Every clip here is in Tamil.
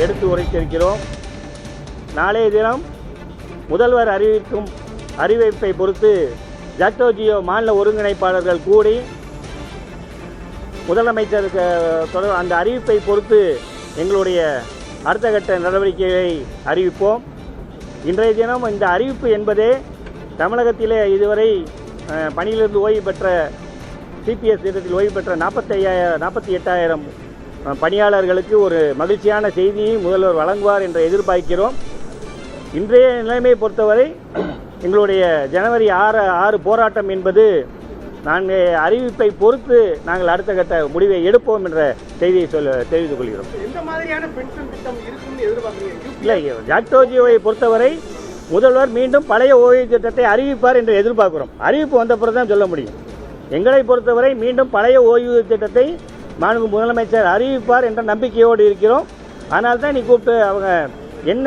எடுத்து உரைத்திருக்கிறோம். நாளைய தினம் முதல்வர் அறிவிக்கும் அறிவிப்பை பொறுத்து ஜாக்டோ ஜியோ மாநில ஒருங்கிணைப்பாளர்கள் கூடி முதலமைச்சருக்கு அந்த அறிவிப்பை பொறுத்து எங்களுடைய அடுத்த கட்ட நடவடிக்கைகளை அறிவிப்போம். இன்றைய தினம் இந்த அறிவிப்பு என்பதே தமிழகத்திலே இதுவரை பணியிலிருந்து ஓய்வு பெற்ற சிபிஎஸ் திட்டத்தில் ஓய்வு பெற்ற 48,000 பணியாளர்களுக்கு ஒரு மகிழ்ச்சியான செய்தியை முதல்வர் வழங்குவார் என்று எதிர்பார்க்கிறோம். இன்றைய நிலைமையை பொறுத்தவரை எங்களுடைய ஜனவரி 6 போராட்டம் என்பது நாங்கள் அறிவிப்பை பொறுத்து நாங்கள் அடுத்த கட்ட முடிவை எடுப்போம் என்ற செய்தியை தெரிவித்துக் கொள்கிறோம். இல்லை, ஜாக்டோ ஜியோவை பொறுத்தவரை முதல்வர் மீண்டும் பழைய ஓய்வு திட்டத்தை அறிவிப்பார் என்று எதிர்பார்க்கிறோம். அறிவிப்பு வந்த பிறகு தான் சொல்ல முடியும். எங்களை பொறுத்தவரை மீண்டும் பழைய ஓய்வு திட்டத்தை மாண்பு முதலமைச்சர் அறிவிப்பார் என்ற நம்பிக்கையோடு இருக்கிறோம். அதனால தான் நீ கூப்பிட்டு அவங்க என்ன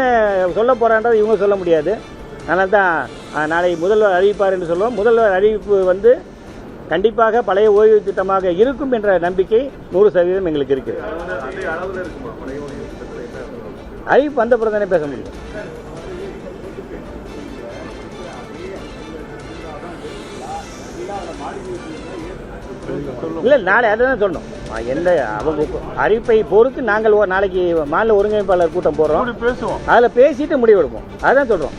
சொல்ல போறான்றதை இவங்க சொல்ல முடியாது. அதனால தான் நாளை முதல்வர் அறிவிப்பார் என்று சொல்லுவோம். முதல்வர் அறிவிப்பு கண்டிப்பாக பழைய ஓய்வு திட்டமாக இருக்கும் என்ற நம்பிக்கை 100% எங்களுக்கு இருக்கு. அறிவிப்பு வந்த பிறகு தானே பேச முடியும். இல்லை, நாளை அதுதான் சொன்னோம். எந்த அவங்க அறிவிப்பை பொறுத்து நாங்கள் நாளைக்கு மாநில ஒருங்கிணைப்பாளர் கூட்டம் போடுறோம், அதில் பேசிட்டு முடிவெடுப்போம். அதுதான் சொல்கிறோம்.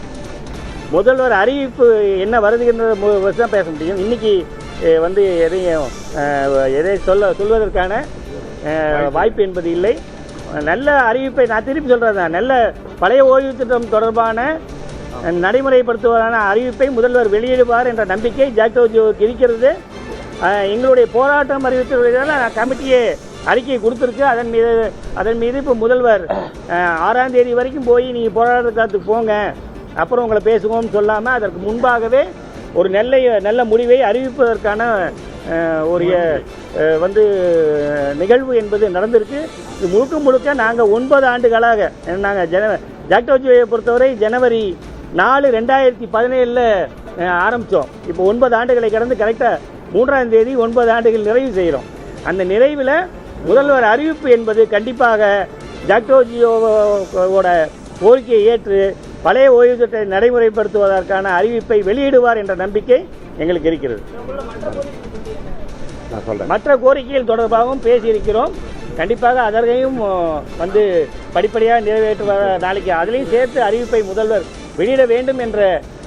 முதல்வர் அறிவிப்பு என்ன வருதுன்ற தான் பேச முடியும். இன்னைக்கு எதை சொல்வதற்கான வாய்ப்பு என்பது இல்லை. நல்ல அறிவிப்பை நான் திருப்பி சொல்கிறேன் தான், நல்ல பழைய ஓய்வு திட்டம் தொடர்பான நடைமுறைப்படுத்துவதான அறிவிப்பை முதல்வர் வெளியிடுவார் என்ற நம்பிக்கை ஜாக்டோ ஜியோவுக்கு இருக்கிறது. எங்களுடைய போராட்டம் அறிவித்ததால் கமிட்டியே அறிக்கை கொடுத்துருக்கு. அதன் மீது இப்போ முதல்வர் 6ஆம் தேதி வரைக்கும் போய் நீங்கள் போராட்டத்துக்கு போங்க, அப்புறம் உங்களை பேசுவோம்னு சொல்லாமல் அதற்கு முன்பாகவே ஒரு நல்ல முடிவை அறிவிப்பதற்கான ஒரு நிகழ்வு என்பது நடந்திருக்கு. இது முழுக்க நாங்கள் 9 ஆண்டுகளாக நாங்கள் ஜாக்டோ ஜியோவை பொறுத்தவரை ஜனவரி 4, 2017 ஆரம்பித்தோம். இப்போ 9 ஆண்டுகளை கடந்து கரெக்டாக 3ஆம் தேதி 9 ஆண்டுகள் நிறைவு செய்கிறோம். அந்த நிறைவில் முதல்வர் அறிவிப்பு என்பது கண்டிப்பாக ஜாக்டோ ஜியோவோட கோரிக்கையை ஏற்று பழைய ஓய்வு திட்டத்தை நடைமுறைப்படுத்துவதற்கான அறிவிப்பை வெளியிடுவார் என்ற நம்பிக்கை எங்களுக்கு இருக்கிறது. மற்ற கோரிக்கைகள் தொடர்பாகவும் பேசியிருக்கிறோம். கண்டிப்பாக அதற்கையும் படிப்படியாக நிறைவேற்றுவார். நாளைக்கு அதிலையும் சேர்த்து அறிவிப்பை முதல்வர் வெளியிட வேண்டும் என்ற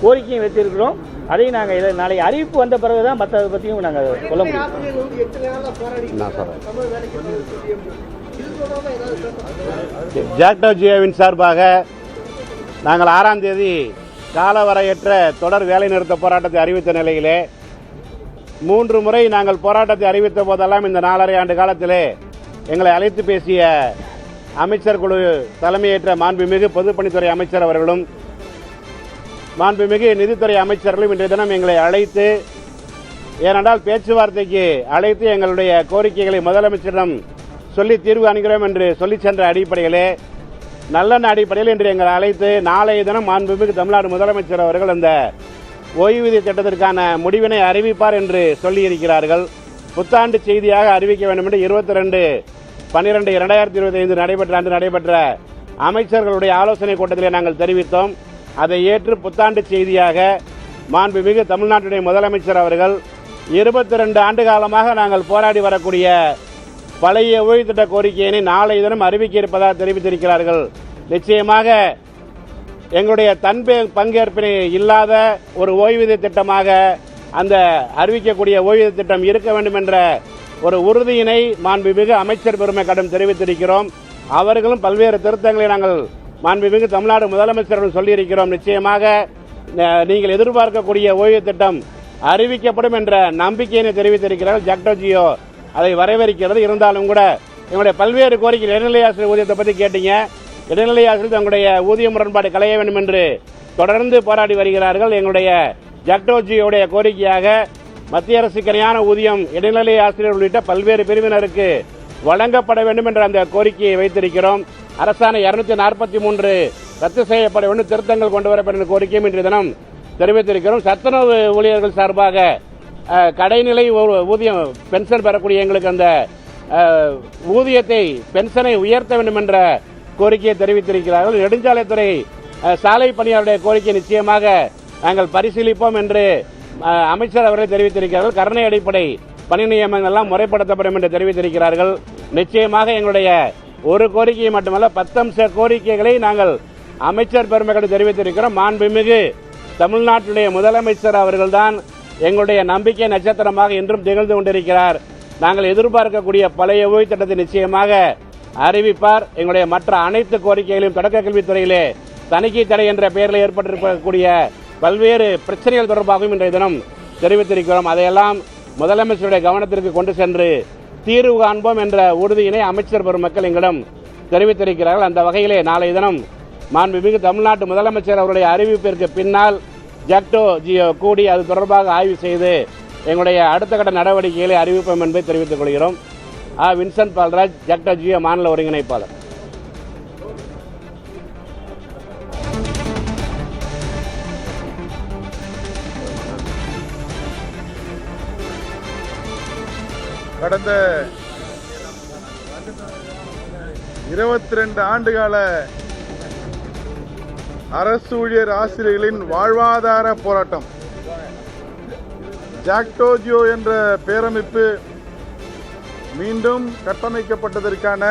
கோரிக்கையை வைத்திருக்கிறோம். அதை நாங்கள் நாளைக்கு அறிவிப்பு வந்த பிறகுதான் மற்றதை பற்றியும் நாங்கள் சொல்ல முடியும். ஜாக்டோ ஜியோவின் சார்பாக நாங்கள் 6ஆம் தேதி காலவரையற்ற தொடர் வேலைநிறுத்த போராட்டத்தை அறிவித்த நிலையிலே 3 முறை நாங்கள் போராட்டத்தை அறிவித்த போதெல்லாம் இந்த 4½ ஆண்டு காலத்திலே எங்களை அழைத்து பேசிய அமைச்சர் குழு தலைமையேற்ற மாண்புமிகு பொதுப்பணித்துறை அமைச்சர் அவர்களும் மாண்புமிகு நிதித்துறை அமைச்சர்களும் இன்றைய தினம் எங்களை அழைத்து, ஏனென்றால் பேச்சுவார்த்தைக்கு அழைத்து எங்களுடைய கோரிக்கைகளை முதலமைச்சரிடம் சொல்லி தீர்வு அணுகிறோம் என்று சொல்லி சென்ற அடிப்படையிலே நல்லெண்ண அடிப்படையில் இன்று எங்களை அழைத்து நாளைய தினம் மாண்புமிகு தமிழ்நாடு முதலமைச்சர் அவர்கள் அந்த ஓய்வூதிய திட்டத்திற்கான முடிவினை அறிவிப்பார் என்று சொல்லியிருக்கிறார்கள். புத்தாண்டு செய்தியாக அறிவிக்க வேண்டும் என்று 22/12/2025 நடைபெற்ற அமைச்சர்களுடைய ஆலோசனை கூட்டத்திலே நாங்கள் தெரிவித்தோம். அதை ஏற்று புத்தாண்டு செய்தியாக மாண்புமிகு தமிழ்நாட்டுடைய முதலமைச்சர் அவர்கள் 22 ஆண்டு காலமாக நாங்கள் போராடி வரக்கூடிய பழைய ஓய்வு திட்ட கோரிக்கையினை நாளைய தினம் அறிவிக்க இருப்பதாக தெரிவித்திருக்கிறார்கள். நிச்சயமாக எங்களுடைய பங்கேற்பினை இல்லாத ஒரு ஓய்வூதிய திட்டமாக அந்த அறிவிக்கக்கூடிய ஓய்வூதிய திட்டம் இருக்க வேண்டும் என்ற ஒரு உறுதியினை மாண்புமிகு அமைச்சர் பெருமையிடம் தெரிவித்திருக்கிறோம். அவர்களும் பல்வேறு திருத்தங்களை நாங்கள் மாண்புமிகு தமிழ்நாடு முதலமைச்சர்கள் சொல்லியிருக்கிறோம். நிச்சயமாக நீங்கள் எதிர்பார்க்கக்கூடிய ஓய்வு திட்டம் அறிவிக்கப்படும் என்ற நம்பிக்கையினை தெரிவித்திருக்கிறார்கள். ஜாக்டோ ஜியோ அதை வரவேற்கிறது. இருந்தாலும் கூட எங்களுடைய பல்வேறு கோரிக்கை, இடைநிலை ஆசிரியர் ஊதியத்தை பற்றி கேட்டீங்க. இடைநிலை ஆசிரியர் தங்களுடைய ஊதிய முரண்பாடு களைய வேண்டும் என்று தொடர்ந்து போராடி வருகிறார்கள். எங்களுடைய ஜாக்டோ ஜியோடைய கோரிக்கையாக மத்திய அரசுக்கு இணையான ஊதியம் இடைநிலை ஆசிரியர் உள்ளிட்ட பல்வேறு பிரிவினருக்கு வழங்கப்பட வேண்டும் என்ற அந்த கோரிக்கையை வைத்திருக்கிறோம். அரசாணை 243 ரத்து செய்யப்பட வேண்டும், திருத்தங்கள் கொண்டு வரப்படும் கோரிக்கையும் இன்றைய தினம் தெரிவித்திருக்கிறோம். சத்துணவு ஊழியர்கள் சார்பாக கடைநிலை ஊதியம் பென்ஷன் பெறக்கூடிய எங்களுக்கு அந்த ஊதியத்தை பென்ஷனை உயர்த்த வேண்டும் என்ற கோரிக்கையை தெரிவித்திருக்கிறார்கள். நெடுஞ்சாலைத்துறை சாலை பணியாளருடைய கோரிக்கை நிச்சயமாக நாங்கள் பரிசீலிப்போம் என்று அமைச்சர் அவர்கள் தெரிவித்திருக்கிறார்கள். கருணை அடிப்படை பணி நியமனங்கள் எல்லாம் முறைப்படுத்தப்படும் என்று தெரிவித்திருக்கிறார்கள். நிச்சயமாக எங்களுடைய ஒரு கோரிக்கையை மட்டுமல்ல 10 அம்ச கோரிக்கைகளை நாங்கள் அமைச்சர் பெருமக்கள் தெரிவித்திருக்கிறோம். மாண்புமிகு தமிழ்நாட்டுடைய முதலமைச்சர் அவர்கள்தான் எங்களுடைய நம்பிக்கை நட்சத்திரமாக இன்றும் திகழ்ந்து கொண்டிருக்கிறார். நாங்கள் எதிர்பார்க்கக்கூடிய பழைய ஓய்வு திட்டத்தை நிச்சயமாக அறிவிப்பார். எங்களுடைய மற்ற அனைத்து கோரிக்கைகளையும் தொடக்க கல்வித்துறையிலே தணிக்கை தடை என்ற பெயரில் ஏற்பட்டிருக்கக்கூடிய பல்வேறு பிரச்சனைகள் தொடர்பாகவும் இன்றைய தினம் தெரிவித்திருக்கிறோம். அதையெல்லாம் முதலமைச்சருடைய கவனத்திற்கு கொண்டு சென்று தீர்வு காண்போம் என்ற உறுதியினை அமைச்சர் பெருமக்கள் எங்களிடம் தெரிவித்திருக்கிறார்கள். அந்த வகையிலே நாளை தினம் மாண்புமிகு தமிழ்நாட்டு முதலமைச்சர் அவருடைய அறிவிப்பிற்கு பின்னால் ஜாக்டோ ஜியோ கூடி அது தொடர்பாக ஆய்வு செய்து எங்களுடைய அடுத்த கட்ட நடவடிக்கைகளை அறிவிப்போம் என்பதை தெரிவித்துக் கொள்கிறோம். வின்சென்ட் பால்ராஜ், ஜாக்டோ ஜியோ மாநில ஒருங்கிணைப்பாளர். கடந்த 22 ஆண்டுகால அரசு ஊழியர் ஆசிரியர்களின் வாழ்வாதார போராட்டம் ஜாக்டோ ஜியோ என்ற பேரமைப்பு மீண்டும் கட்டமைக்கப்பட்டதற்கான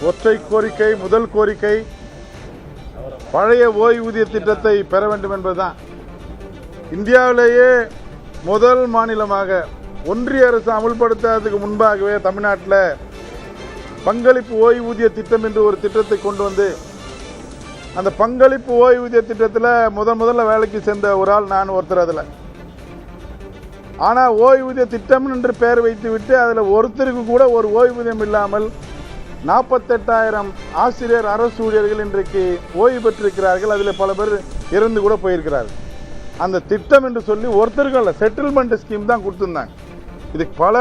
ஒற்றை கோரிக்கை, முதல் கோரிக்கை பழைய ஓய்வூதிய திட்டத்தை பெற வேண்டும் என்பதுதான். இந்தியாவிலேயே முதல் மாநிலமாக ஒன்றிய அரசு அமுல்படுத்தாததுக்கு முன்பாகவே தமிழ்நாட்டில் பங்களிப்பு ஓய்வூதிய திட்டம் என்று ஒரு திட்டத்தை கொண்டு வந்து அந்த பங்களிப்பு ஓய்வூதிய திட்டத்தில் முதல்ல வேலைக்கு சேர்ந்த ஒரு ஆள் நான் ஒருத்தர். அதில் ஆனால் ஓய்வூதிய திட்டம் என்று பெயர் வைத்துவிட்டு அதில் ஒருத்தருக்கு கூட ஒரு ஓய்வூதியம் இல்லாமல் 48,000 ஆசிரியர் அரசு ஊழியர்கள் இன்றைக்கு ஓய்வு பெற்றிருக்கிறார்கள். அதில் பல பேர் இறந்து கூட போயிருக்கிறார்கள். அந்த திட்டம் என்று சொல்லி ஒருத்தருக்கும் இல்லை, செட்டில்மெண்ட் ஸ்கீம் தான் கொடுத்துருந்தாங்க. இதுக்கு பல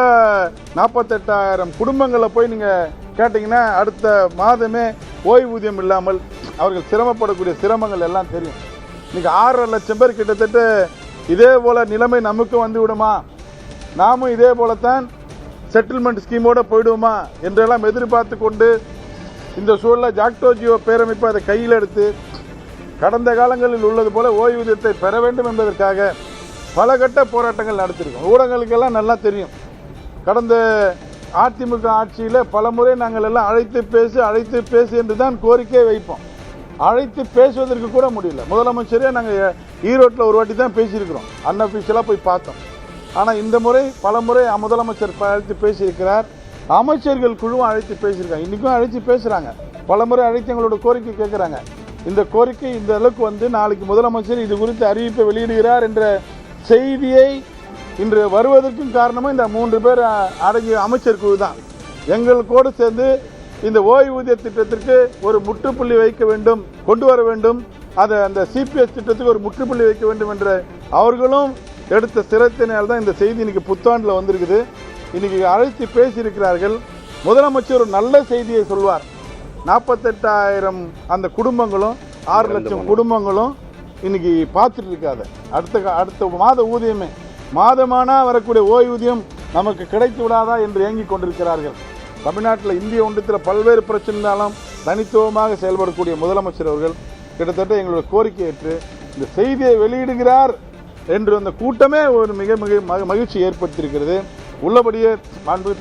48,000 குடும்பங்களை போய் நீங்கள் கேட்டிங்கன்னா அடுத்த மாதமே ஓய்வூதியம் இல்லாமல் அவர்கள் சிரமப்படக்கூடிய சிரமங்கள் எல்லாம் தெரியும். இன்னைக்கு 6.5 லட்சம் பேர் கிட்டத்தட்ட இதே போல நிலைமை நமக்கு வந்து விடுமா, நாமும் இதே போலத்தான் செட்டில்மெண்ட் ஸ்கீமோடு போயிடுவோமா என்றெல்லாம் எதிர்பார்த்து கொண்டு இந்த சூழலில் ஜாக்டோ ஜியோ பேரமைப்பு அதை கையில் எடுத்து கடந்த காலங்களில் உள்ளது போல ஓய்வூதியத்தை பெற வேண்டும் என்பதற்காக பல கட்ட போராட்டங்கள் நடத்திருக்கோம். ஊடகங்களுக்கெல்லாம் நல்லா தெரியும். கடந்த அதிமுக ஆட்சியில் பல முறை நாங்கள் எல்லாம் அழைத்து பேசு என்று தான் கோரிக்கையை வைப்போம். அழைத்து பேசுவதற்கு கூட முடியல. முதலமைச்சரே நாங்கள் ஈரோட்டில் ஒரு வாட்டி தான் பேசியிருக்கிறோம், அன்அஃபிஷியலாக போய் பார்த்தோம். ஆனால் இந்த முறை பல முறை முதலமைச்சர் அழைத்து பேசியிருக்கிறார். அமைச்சர்கள் குழுவும் அழைத்து பேசியிருக்காங்க. இன்றைக்கும் அழைத்து பேசுகிறாங்க. பல முறை அழைத்து எங்களோட கோரிக்கை கேட்குறாங்க. இந்த கோரிக்கை இந்த அளவுக்கு வந்து நாளைக்கு முதலமைச்சர் இது குறித்து அறிவிப்பை வெளியிடுகிறார் என்ற செய்தியை இன்று வருவதற்கும் காரணமாக இந்த 3 பேர் அடங்கிய அமைச்சர் குழு தான். எங்களுக்கோடு சேர்ந்து இந்த ஓய்வூதிய திட்டத்திற்கு ஒரு முற்றுப்புள்ளி வைக்க வேண்டும், கொண்டு வர வேண்டும், அதை அந்த சிபிஎஸ் திட்டத்துக்கு ஒரு முற்றுப்புள்ளி வைக்க வேண்டும் என்ற அவர்களும் எடுத்த சிரத்தினால் தான் இந்த செய்தி இன்னைக்கு புத்தாண்டில் வந்திருக்குது. இன்னைக்கு அழைத்து பேசியிருக்கிறார்கள். முதலமைச்சர் ஒரு நல்ல செய்தியை சொல்வார். 48,000 அந்த குடும்பங்களும் 6 லட்சம் குடும்பங்களும் இன்னைக்கு பார்த்துட்டு இருக்காது. அடுத்த மாத ஊதியமே மாதமானா வரக்கூடிய ஓய்வூதியம் நமக்கு கிடைத்து விடாதா என்று ஏங்கிக் கொண்டிருக்கிறார்கள். தமிழ்நாட்டில் இந்திய ஒன்றியத்தில் பல்வேறு பிரச்சனைகளும் தனித்துவமாக செயல்படக்கூடிய முதலமைச்சர் அவர்கள் கிட்டத்தட்ட எங்களுடைய கோரிக்கை ஏற்று இந்த செய்தியை வெளியிடுகிறார் என்று அந்த கூட்டமே ஒரு மிக மகிழ்ச்சி ஏற்படுத்தியிருக்கிறது. உள்ளபடியே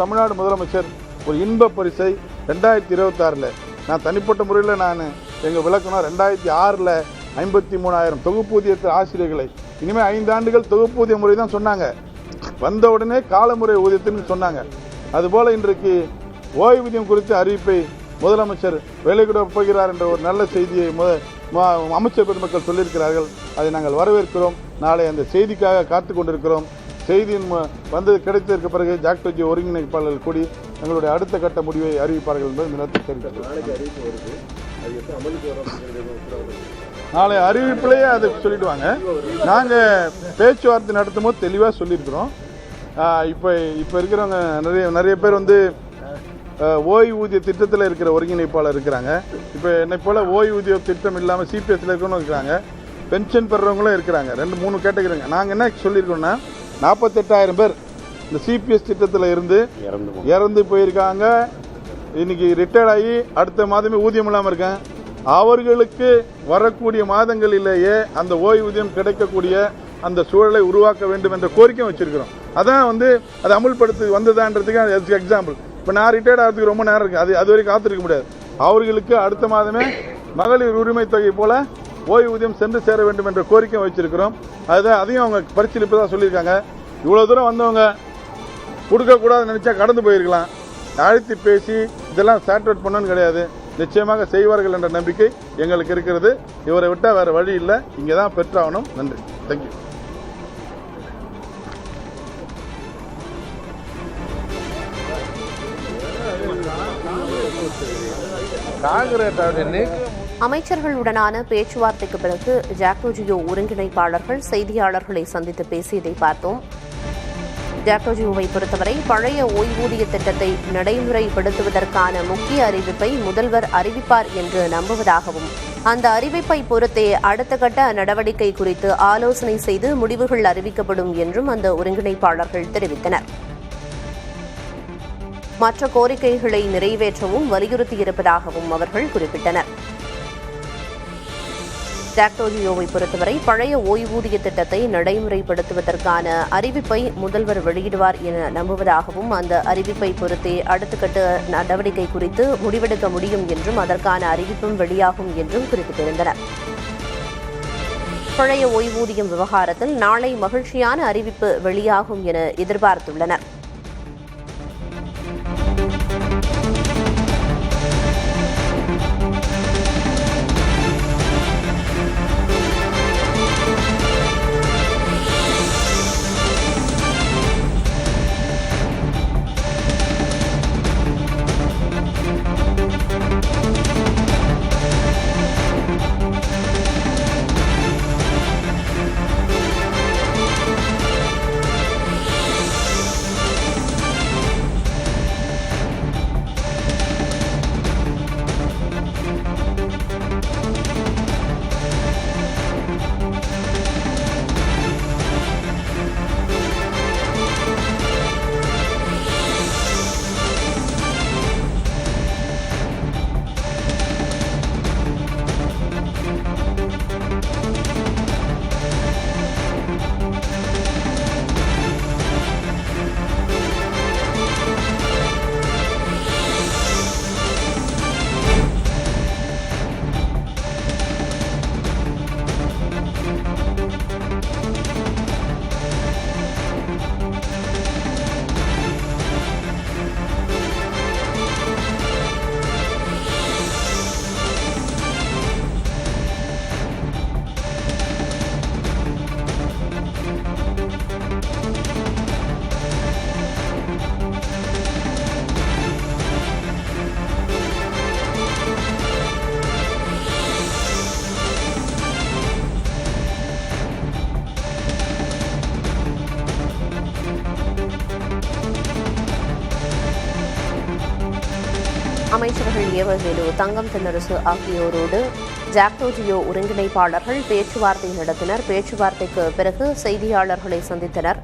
தமிழ்நாடு முதலமைச்சர் ஒரு இன்ப பரிசை 2026 நான் தனிப்பட்ட முறையில் நான் எங்கள் விளக்கணும். 2006 53,000 தொகுப்பூதிய ஆசிரியர்களை இனிமேல் 5 ஆண்டுகள் தொகுப்பூதிய முறை தான் சொன்னாங்க. வந்த உடனே காலமுறை ஊதியத்தின்னு சொன்னாங்க. அதுபோல இன்றைக்கு ஓய்வூதியம் குறித்த அறிவிப்பை முதலமைச்சர் வெளியிட போகிறார் என்ற ஒரு நல்ல செய்தியை அமைச்சர் பெருமக்கள் சொல்லியிருக்கிறார்கள். அதை நாங்கள் வரவேற்கிறோம். நாளை அந்த செய்திக்காக காத்து கொண்டிருக்கிறோம். செய்தியின் வந்து கிடைத்ததற்கு பிறகு ஜாக்டோ ஜியோ ஒருங்கிணைப்பாளர்கள் கூடி எங்களுடைய அடுத்த கட்ட முடிவை அறிவிப்பார்கள் என்பது நிலத்தில் தெரிவித்தார்கள். நாளை அறிவிப்பிலேயே அதை சொல்லிடுவாங்க. நாங்கள் பேச்சுவார்த்தை நடத்தும் போது தெளிவாக சொல்லியிருக்கிறோம். இப்போ இருக்கிறவங்க நிறைய பேர் வந்து ஓய்வூதிய திட்டத்தில் இருக்கிற ஒருங்கிணைப்பாளர் இருக்கிறாங்க. இப்போ என்னை போல் ஓய்வூதிய திட்டம் இல்லாமல் சிபிஎஸ்ல இருக்கணும் இருக்கிறாங்க. பென்ஷன் பெறுறவங்களும் இருக்கிறாங்க. 2-3 கேட்டகரிங்க. நாங்கள் என்ன சொல்லியிருக்கோம்னா 48,000 பேர் இந்த சிபிஎஸ் திட்டத்தில் இருந்து இறந்து போயிருக்காங்க. இன்னைக்கு ரிட்டையர்ட் ஆகி அடுத்த மாதமே ஊதியம் இல்லாமல் இருக்கேன். அவர்களுக்கு வரக்கூடிய மாதங்களிலேயே அந்த ஓய்வூதியம் கிடைக்கக்கூடிய அந்த சூழலை உருவாக்க வேண்டும் என்ற கோரிக்கை வச்சிருக்கிறோம். அதான் அதை அமுல்படுத்தி வந்ததான்றதுக்கு எக்ஸாம்பிள். இப்போ நான் ரிட்டையர்ட் ஆகிறதுக்கு ரொம்ப நேரம் இருக்கு, அது வரைக்கும் காத்திருக்க முடியாது. அவர்களுக்கு அடுத்த மாதமே மகளிர் உரிமை தொகை போல ஓய்வூதியம் சென்று சேர வேண்டும் என்ற கோரிக்கை வச்சிருக்கிறோம். அதையும் அவங்க பரிசீலிப்பதாக சொல்லியிருக்காங்க. இவ்வளோ தூரம் வந்தவங்க கொடுக்கக்கூடாதுன்னு நினைச்சா கடந்து போயிருக்கலாம். அழைத்து பேசி இதெல்லாம் சார்ட் அவுட் பண்ணணும்னு கிடையாது. நிச்சயமாக செய்வார்கள் என்ற நம்பிக்கை எங்களுக்கு இருக்கிறது. இவரை விட்டால் வேற வழி இல்லை, இங்கே தான் பெற்றாகணும். நன்றி, தேங்க்யூ. அமைச்சர்களுடனான பேச்சுவார்த்தைக்கு பிறகு ஜாக்டோ ஒருங்கிணைப்பாளர்கள் செய்தியாளர்களை சந்தித்து பேசியதை பார்த்தோம். ஜாக்டோவை பொறுத்தவரை பழைய ஓய்வூதிய திட்டத்தை நடைமுறைப்படுத்துவதற்கான முக்கிய அறிவிப்பை முதல்வர் அறிவிப்பார் என்று நம்புவதாகவும் அந்த அறிவிப்பை பொறுத்தே அடுத்த கட்ட நடவடிக்கை குறித்து ஆலோசனை செய்து முடிவுகள் அறிவிக்கப்படும் என்றும் அந்த ஒருங்கிணைப்பாளர்கள் தெரிவித்தனர். மற்ற கோரிக்கைகளை நிறைவேற்றவும் வலியுறுத்தியிருப்பதாகவும் அவர்கள் குறிப்பிட்டனர். ஜாக்டோவை பொறுத்தவரை பழைய ஓய்வூதிய திட்டத்தை நடைமுறைப்படுத்துவதற்கான அறிவிப்பை முதல்வர் வெளியிடுவார் என நம்புவதாகவும் அந்த அறிவிப்பை பொறுத்தே அடுத்த கட்ட நடவடிக்கை குறித்து முடிவெடுக்க முடியும் என்றும் அதற்கான அறிவிப்பும் வெளியாகும் என்றும் குறிப்பிட்டிருந்தனர். பழைய ஓய்வூதியம் விவகாரத்தில் நாளை மகிழ்ச்சியான அறிவிப்பு வெளியாகும் என எதிர்பார்த்துள்ளனர். அமைச்சர்கள் ஏவவேலு, தங்கம் தென்னரசு ஆகியோரோடு ஜாக்டோ ஒருங்கிணைப்பாளர்கள் பேச்சுவார்த்தை நடத்தினர். பேச்சுவார்த்தைக்கு பிறகு செய்தியாளர்களை சந்தித்தனர்.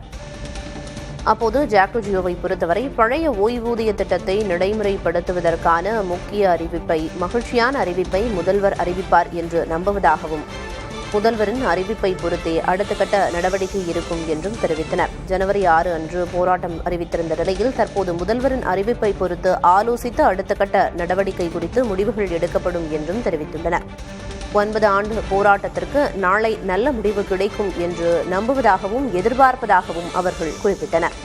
அப்போது ஜாக்டோவை பொறுத்தவரை பழைய ஓய்வூதிய திட்டத்தை நடைமுறைப்படுத்துவதற்கான முக்கிய அறிவிப்பை மகிழ்ச்சியான அறிவிப்பை முதல்வர் அறிவிப்பார் என்று நம்புவதாகவும் முதல்வரின் அறிவிப்பை பொறுத்தே அடுத்த கட்ட நடவடிக்கை இருக்கும் என்றும் தெரிவித்தனர். ஜனவரி 6 அன்று போராட்டம் அறிவித்திருந்த நிலையில் தற்போது முதல்வரின் அறிவிப்பை பொறுத்து ஆலோசித்து அடுத்த கட்ட நடவடிக்கை குறித்து முடிவுகள் எடுக்கப்படும் என்றும் தெரிவித்துள்ளனர். 9 ஆண்டு போராட்டத்திற்கு நாளை நல்ல முடிவு கிடைக்கும் என்று நம்புவதாகவும் எதிர்பார்ப்பதாகவும் அவர்கள் குறிப்பிட்டனர்.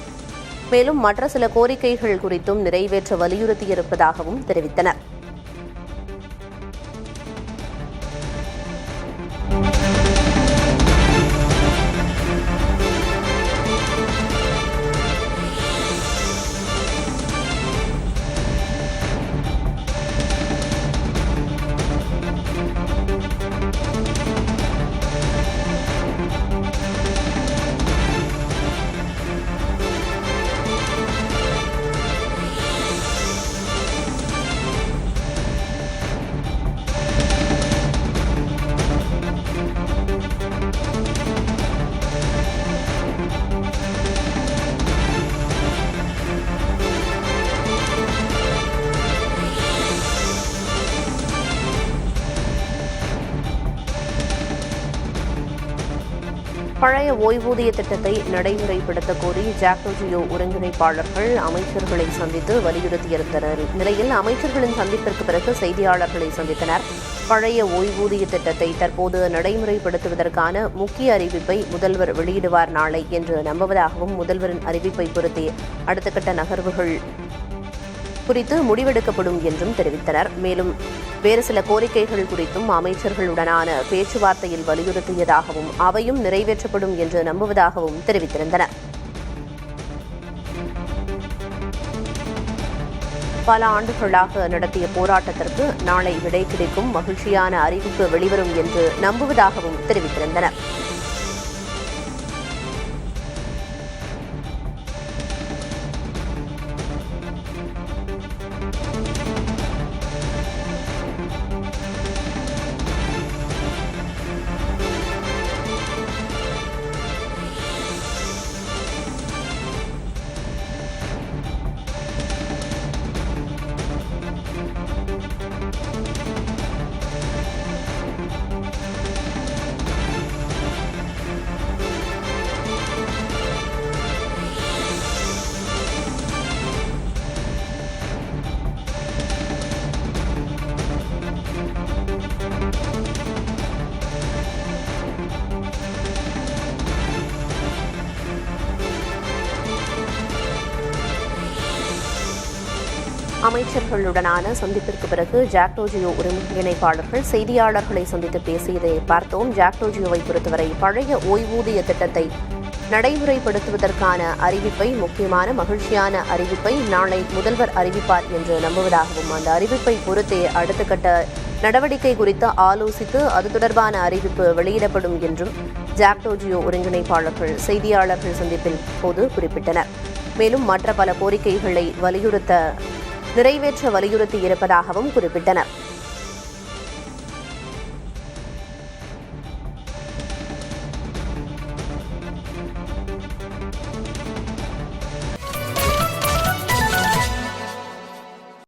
மேலும் மற்ற சில கோரிக்கைகள் குறித்தும் நிறைவேற்ற வலியுறுத்தியிருப்பதாகவும் தெரிவித்தனர். பழைய ஓய்வூதிய திட்டத்தை நடைமுறைப்படுத்த கோரி ஜாக்டோ ஒருங்கிணைப்பாளர்கள் அமைச்சர்களை சந்தித்து வலியுறுத்தியிருந்த நிலையில் அமைச்சர்களின் சந்திப்பிற்கு பிறகு செய்தியாளர்களை சந்தித்தனர். பழைய ஓய்வூதிய திட்டத்தை தற்போது நடைமுறைப்படுத்துவதற்கான முக்கிய அறிவிப்பை முதல்வர் வெளியிடுவார் நாளை என்று நம்புவதாகவும், முதல்வரின் அறிவிப்பை பொறுத்தே அடுத்த கட்ட நகர்வுகள் குறித்து முடிவெடுக்கப்படும் என்றும் தெரிவித்தனர். மேலும் வேறு சில கோரிக்கைகள் குறித்தும் அமைச்சர்களுடனான பேச்சுவார்த்தையில் வலியுறுத்தியதாகவும், அவையும் நிறைவேற்றப்படும் என்று நம்புவதாகவும் தெரிவித்திருந்தனர். பல ஆண்டுகளாக நடத்திய போராட்டத்திற்கு நாளை விடை கிடைக்கும், மகிழ்ச்சியான அறிவிப்பு வெளிவரும் என்று நம்புவதாகவும் தெரிவித்திருந்தனர். அமைச்சர்களுடனான சந்திப்பிற்கு பிறகு ஜாக்டோ ஒருங்கிணைப்பாளர்கள் செய்தியாளர்களை சந்தித்து பேசியதை பார்த்தோம். ஜாக்டோ பொறுத்தவரை பழைய ஓய்வூதிய திட்டத்தை நடைமுறைப்படுத்துவதற்கான அறிவிப்பை, முக்கியமான மகிழ்ச்சியான அறிவிப்பை நாளை முதல்வர் அறிவிப்பார் என்று நம்புவதாகவும், அந்த அறிவிப்பை பொறுத்தே அடுத்த கட்ட நடவடிக்கை குறித்து ஆலோசித்து அது தொடர்பான அறிவிப்பு வெளியிடப்படும் என்றும் ஜாக்டோ ஒருங்கிணைப்பாளர்கள் செய்தியாளர்கள் சந்திப்பில் போது குறிப்பிட்டனர். மேலும் மற்ற பல கோரிக்கைகளை நிறைவேற்ற வலியுறுத்தி இருப்பதாகவும் குறிப்பிட்டனர்.